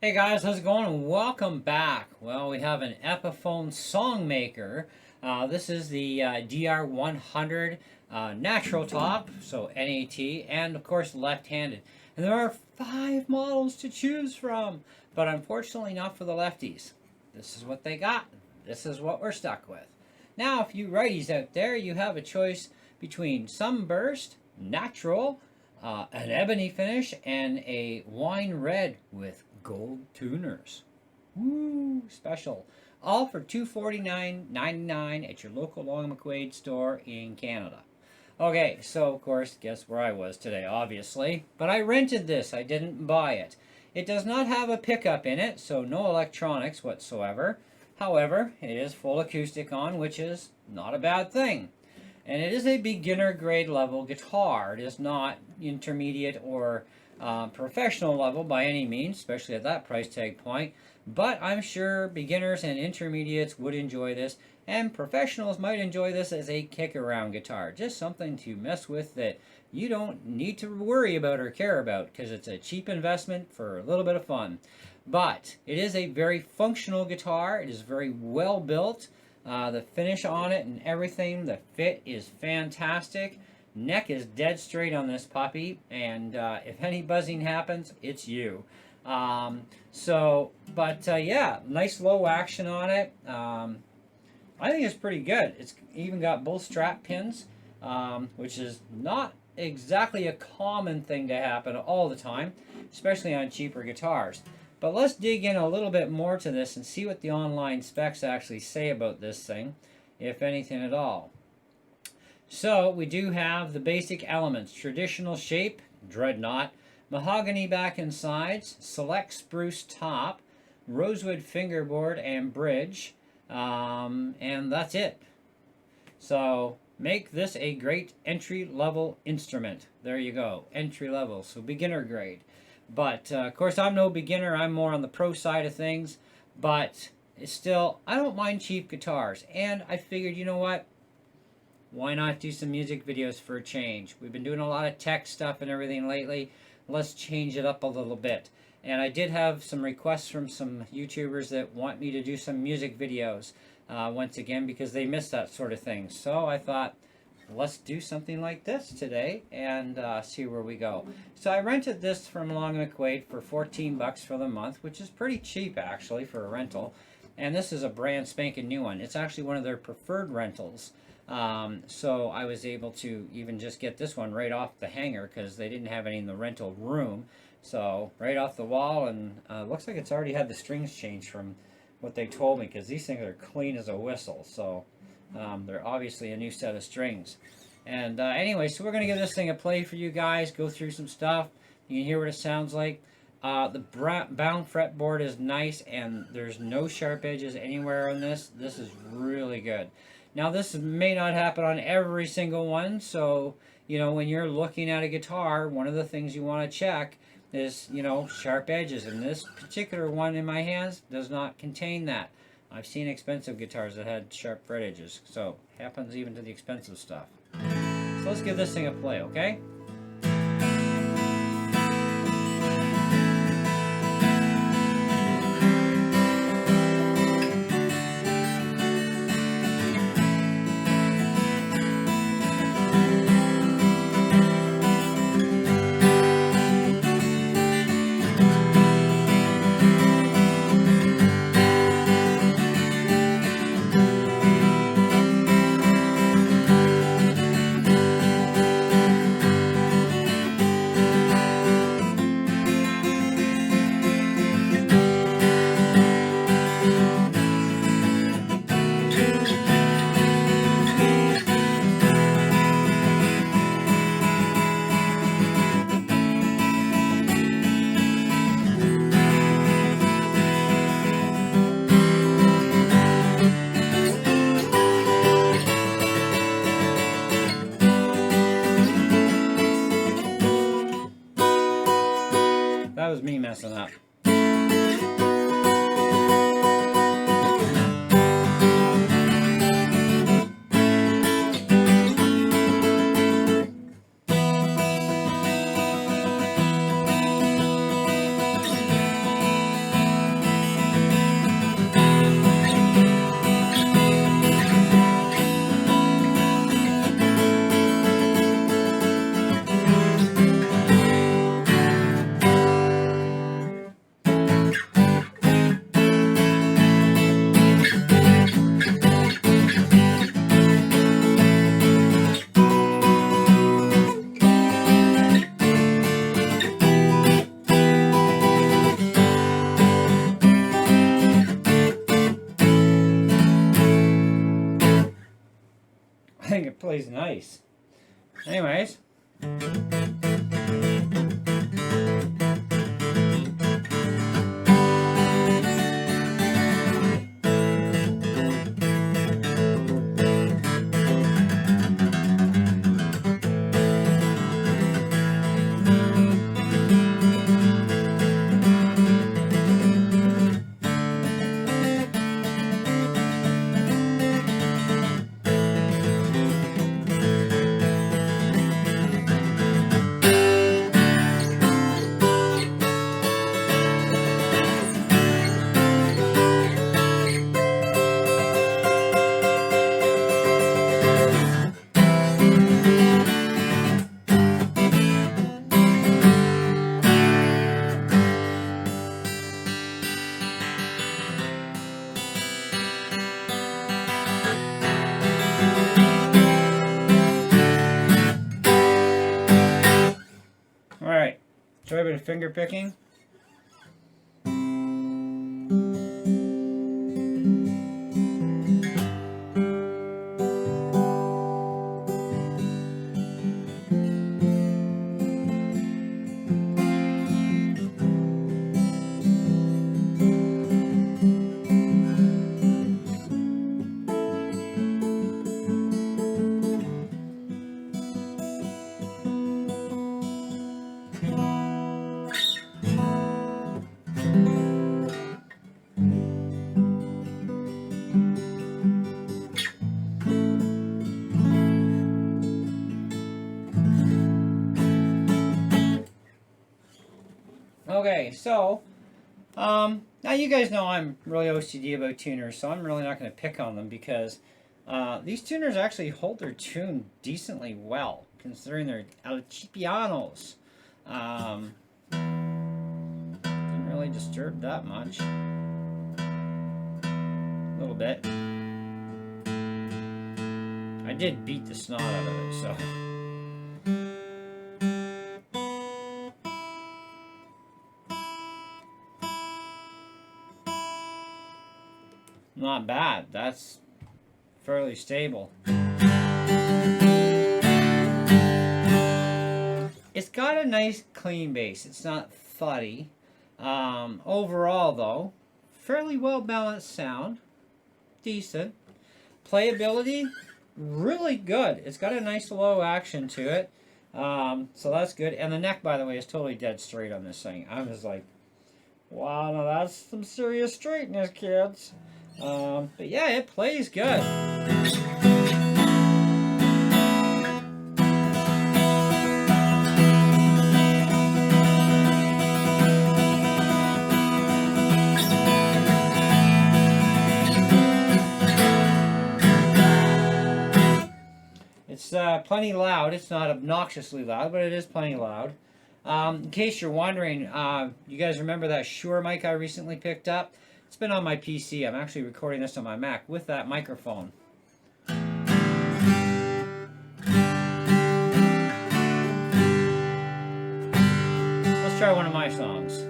Hey guys, how's it going? And welcome back. Well, we have an Epiphone Songmaker. This is the DR-100 natural top, so NAT, and of course left-handed. And there are 5 models to choose from, but unfortunately not for the lefties. This is what they got. This is what we're stuck with. Now, if you righties out there, you have a choice between Sunburst, Natural, an ebony finish, and a wine red with gold tuners. Woo, special. All for $249.99 at your local Long McQuaid store in Canada. Okay, so of course, guess where I was today, obviously. But I rented this, I didn't buy it. It does not have a pickup in it, so no electronics whatsoever. However, it is full acoustic on, which is not a bad thing. And it is a beginner grade level guitar. It is not intermediate or professional level by any means, especially at that price tag point. But I'm sure beginners and intermediates would enjoy this, and professionals might enjoy this as a kick-around guitar. Just something to mess with that you don't need to worry about or care about, because it's a cheap investment for a little bit of fun. But it is a very functional guitar. It is very well built. The finish on it and everything, the fit is fantastic. Neck is dead straight on this puppy, and if any buzzing happens, it's you. Yeah, nice low action on it. I think it's pretty good. It's even got both strap pins, which is not exactly a common thing to happen all the time, especially on cheaper guitars. But let's dig in a little bit more to this and see what the online specs actually say about this thing, if anything at all. So we do have the basic elements: traditional shape, dreadnought, mahogany back and sides, select spruce top, rosewood fingerboard and bridge, and that's it. So make this a great entry-level instrument. There you go, entry level, so beginner grade. But of course I'm no beginner, I'm more on the pro side of things, but still, I don't mind cheap guitars, and I figured, you know what, why not do some music videos for a change? We've been doing a lot of tech stuff and everything lately. Let's change it up a little bit. And I did have some requests from some YouTubers that want me to do some music videos once again, because they miss that sort of thing. So I thought, let's do something like this today and see where we go. So I rented this from Long McQuaid for 14 bucks for the month, which is pretty cheap actually for a rental. And this is a brand spanking new one. It's actually one of their preferred rentals. So I was able to even just get this one right off the hanger, because they didn't have any in the rental room. So right off the wall, and looks like it's already had the strings changed from what they told me, because these things are clean as a whistle. So they're obviously a new set of strings. And anyway, so we're going to give this thing a play for you guys, go through some stuff. You can hear what it sounds like. The bound fretboard is nice, and there's no sharp edges anywhere on this. This is really good. Now, this may not happen on every single one, so, you know, when you're looking at a guitar, one of the things you want to check is, you know, sharp edges. And this particular one in my hands does not contain that. I've seen expensive guitars that had sharp fret edges, so it happens even to the expensive stuff. So let's give this thing a play, okay? I think it plays nice. Anyways. Alright, try a bit of finger picking. Okay, so now you guys know I'm really OCD about tuners, so I'm really not going to pick on them because these tuners actually hold their tune decently well, considering they're Alcipianos. Didn't really disturb that much. A little bit. I did beat the snot out of it, so. Not bad. That's fairly stable. It's got a nice clean bass. It's not thuddy. Overall, though, fairly well balanced sound. Decent. Playability, really good. It's got a nice low action to it. So that's good. And the neck, by the way, is totally dead straight on this thing. I was like, wow, now that's some serious straightness, kids. But yeah, it plays good. It's plenty loud. It's not obnoxiously loud, but it is plenty loud. In case you're wondering, you guys remember that Shure mic I recently picked up? It's been on my PC. I'm actually recording this on my Mac with that microphone. Let's try one of my songs.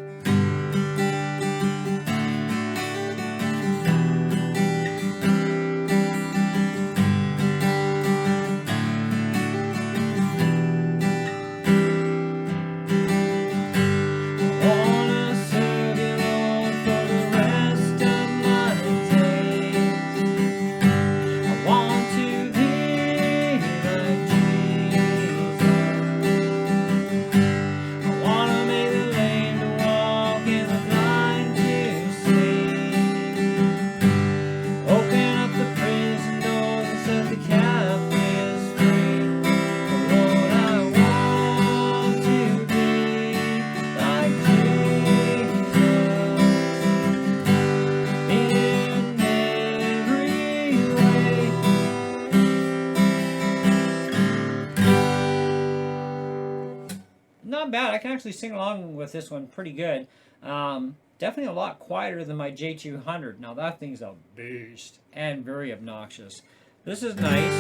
Not bad. I can actually sing along with this one pretty good. Definitely a lot quieter than my J200. Now that thing's a beast and very obnoxious. This is nice.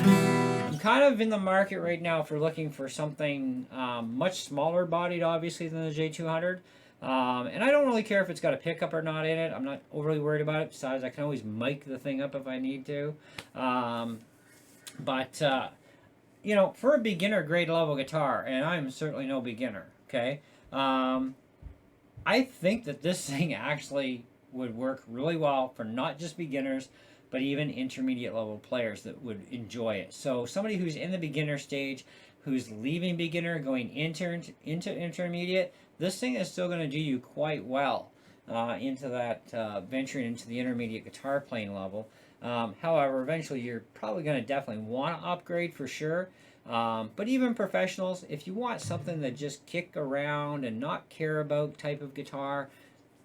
I'm kind of in the market right now for looking for something much smaller bodied, obviously, than the J200. And I don't really care if it's got a pickup or not in it. I'm not overly worried about it. Besides, I can always mic the thing up if I need to. But you know, for a beginner grade level guitar, and I'm certainly no beginner, okay, I think that this thing actually would work really well for not just beginners, but even intermediate level players that would enjoy it. So somebody who's in the beginner stage, who's leaving beginner, going into intermediate, this thing is still going to do you quite well into that venturing into the intermediate guitar playing level. However, eventually you're probably going to definitely want to upgrade for sure. But even professionals, if you want something that just kick around and not care about type of guitar,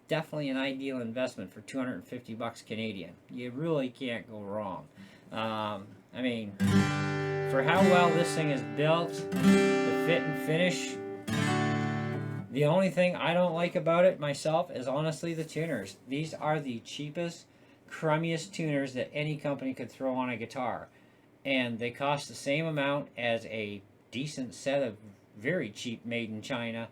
definitely an ideal investment for 250 bucks Canadian. You really can't go wrong. I mean, for how well this thing is built, the fit and finish, the only thing I don't like about it myself is honestly the tuners. These are the cheapest, crummiest tuners that any company could throw on a guitar. And they cost the same amount as a decent set of very cheap made in China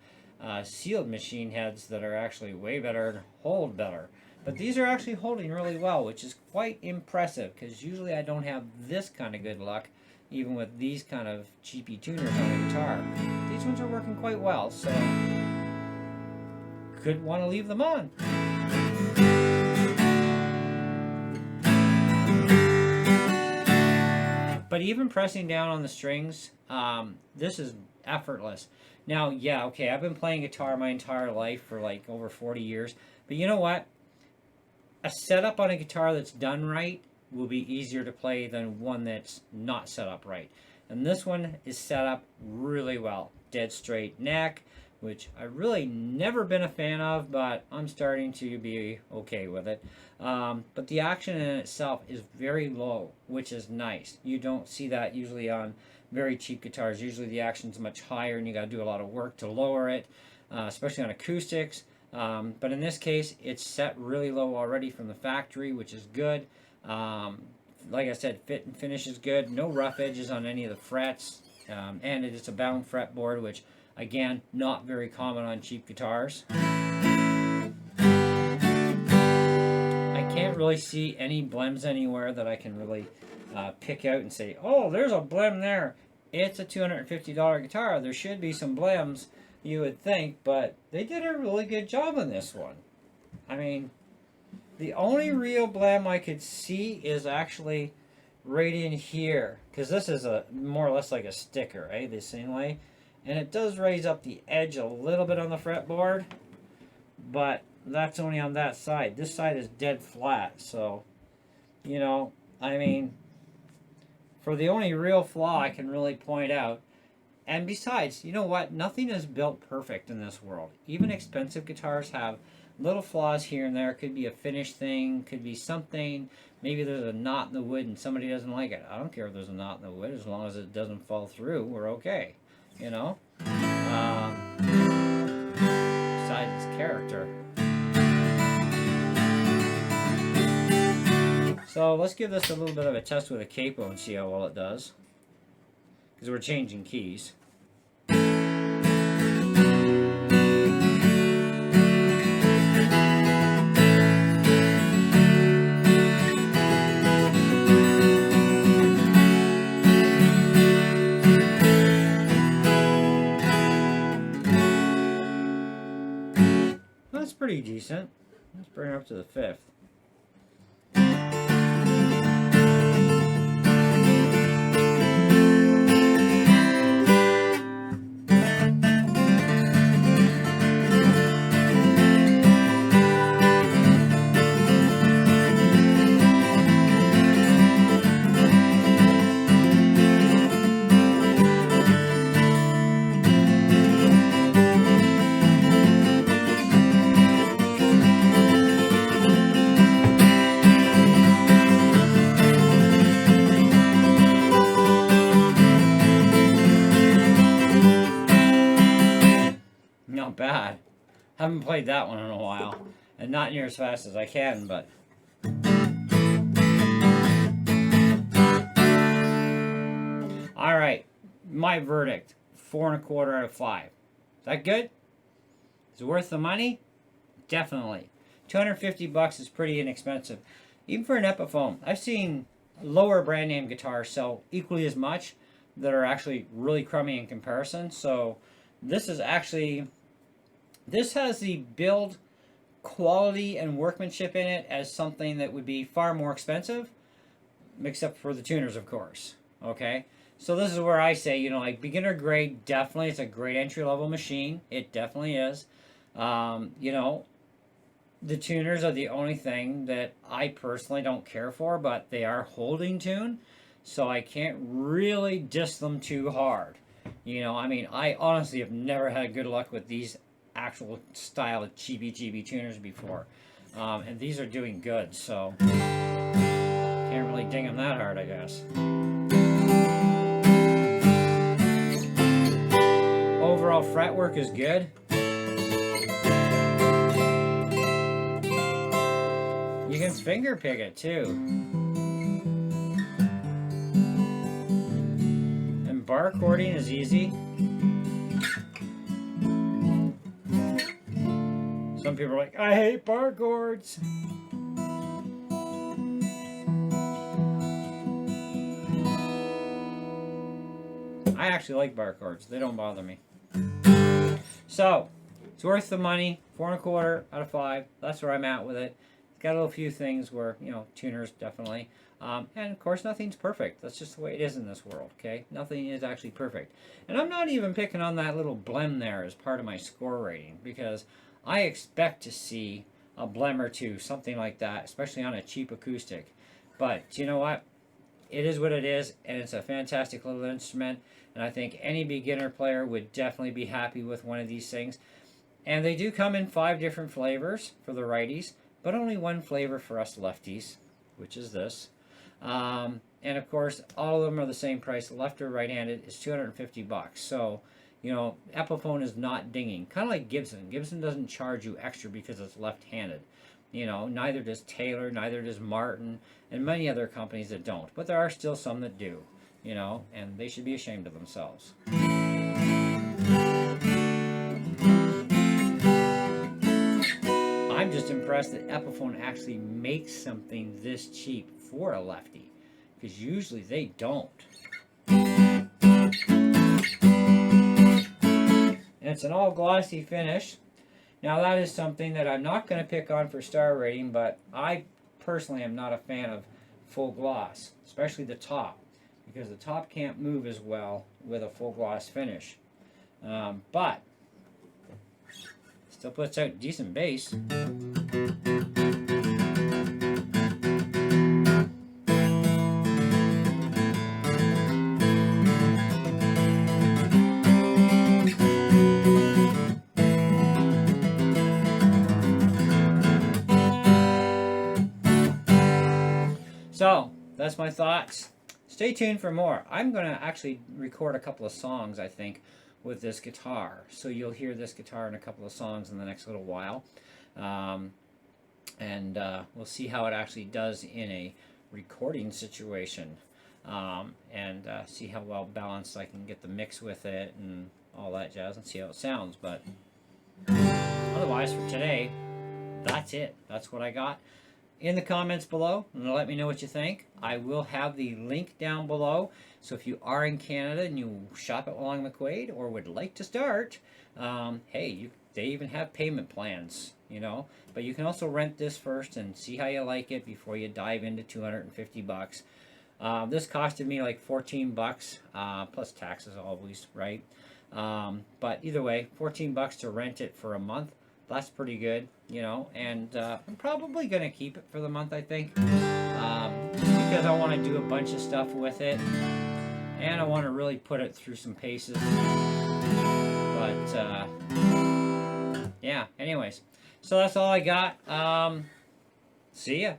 sealed machine heads that are actually way better and hold better. But these are actually holding really well, which is quite impressive because usually I don't have this kind of good luck even with these kind of cheapy tuners on a guitar. These ones are working quite well, so could want to leave them on. But even pressing down on the strings, this is effortless. Now, yeah, okay, I've been playing guitar my entire life for like over 40 years. But you know what? A setup on a guitar that's done right will be easier to play than one that's not set up right. And this one is set up really well. Dead straight neck, which I've really never been a fan of, but I'm starting to be okay with it. But the action in itself is very low, which is nice. You don't see that usually on very cheap guitars. Usually the action's much higher and you got to do a lot of work to lower it, especially on acoustics. But in this case, it's set really low already from the factory, which is good. Like I said, fit and finish is good. No rough edges on any of the frets. And it's a bound fretboard, which, again, not very common on cheap guitars. I can't really see any blems anywhere that I can really pick out and say, oh, there's a blem there. It's a $250 guitar. There should be some blems, you would think, but they did a really good job on this one. I mean, the only real blem I could see is actually right in here, because this is a more or less like a sticker, right? The same way. And it does raise up the edge a little bit on the fretboard, but that's only on that side. This side is dead flat, so, you know, I mean, for the only real flaw I can really point out, and besides, you know what? Nothing is built perfect in this world. Even expensive guitars have little flaws here and there. Could be a finish thing, could be something. Maybe there's a knot in the wood and somebody doesn't like it. I don't care if there's a knot in the wood. As long as it doesn't fall through, we're okay. You know? Besides its character. So let's give this a little bit of a test with a capo and see how well it does. Because we're changing keys. That's pretty decent. Let's bring it up to the fifth. Not bad. Haven't played that one in a while. And not near as fast as I can, but... Alright. My verdict. 4.25 out of 5. Is that good? Is it worth the money? Definitely. 250 bucks is pretty inexpensive. Even for an Epiphone. I've seen lower brand name guitars sell equally as much that are actually really crummy in comparison. So this is actually, this has the build quality and workmanship in it as something that would be far more expensive, except for the tuners, of course. Okay, so this is where I say, you know, like beginner grade, definitely it's a great entry level machine. It definitely is. You know, the tuners are the only thing that I personally don't care for, but they are holding tune, so I can't really diss them too hard. You know, I mean, I honestly have never had good luck with these actual style of chibi tuners before, and these are doing good, so can't really ding them that hard, I guess. Overall fretwork is good. You can finger pick it too. And bar chording is easy. Some people are like, I hate bar chords. I actually like bar chords. They don't bother me. So, it's worth the money. 4.25 out of 5. That's where I'm at with it. Got a little few things where, you know, tuners definitely. And of course, nothing's perfect. That's just the way it is in this world, okay? Nothing is actually perfect. And I'm not even picking on that little blem there as part of my score rating, because I expect to see a blem or two, something like that, especially on a cheap acoustic. But you know what? It is what it is, and it's a fantastic little instrument. And I think any beginner player would definitely be happy with one of these things. And they do come in 5 different flavors for the righties, but only one flavor for us lefties, which is this. And of course, all of them are the same price. Left or right-handed is $250. So, you know, Epiphone is not dinging. Kind of like Gibson. Gibson doesn't charge you extra because it's left-handed. You know, neither does Taylor, neither does Martin, and many other companies that don't. But there are still some that do, you know, and they should be ashamed of themselves. I'm just impressed that Epiphone actually makes something this cheap for a lefty, because usually they don't. And it's an all glossy finish. Now that is something that I'm not going to pick on for star rating, but I personally am not a fan of full gloss, especially the top, because the top can't move as well with a full gloss finish. But still puts out decent bass. So, that's my thoughts. Stay tuned for more. I'm going to actually record a couple of songs, I think, with this guitar. So you'll hear this guitar in a couple of songs in the next little while. And we'll see how it actually does in a recording situation. And see how well balanced I can get the mix with it and all that jazz, and see how it sounds. But otherwise, for today, that's it. That's what I got. In the comments below, and let me know what you think. I will have the link down below. So if you are in Canada and you shop at Long McQuaid or would like to start, hey, they even have payment plans, you know. But you can also rent this first and see how you like it before you dive into $250. This costed me like $14, plus taxes always, right? But either way, $14 to rent it for a month. That's pretty good, you know, and I'm probably going to keep it for the month, I think, just because I want to do a bunch of stuff with it, and I want to really put it through some paces. But yeah, anyways, so that's all I got. See ya.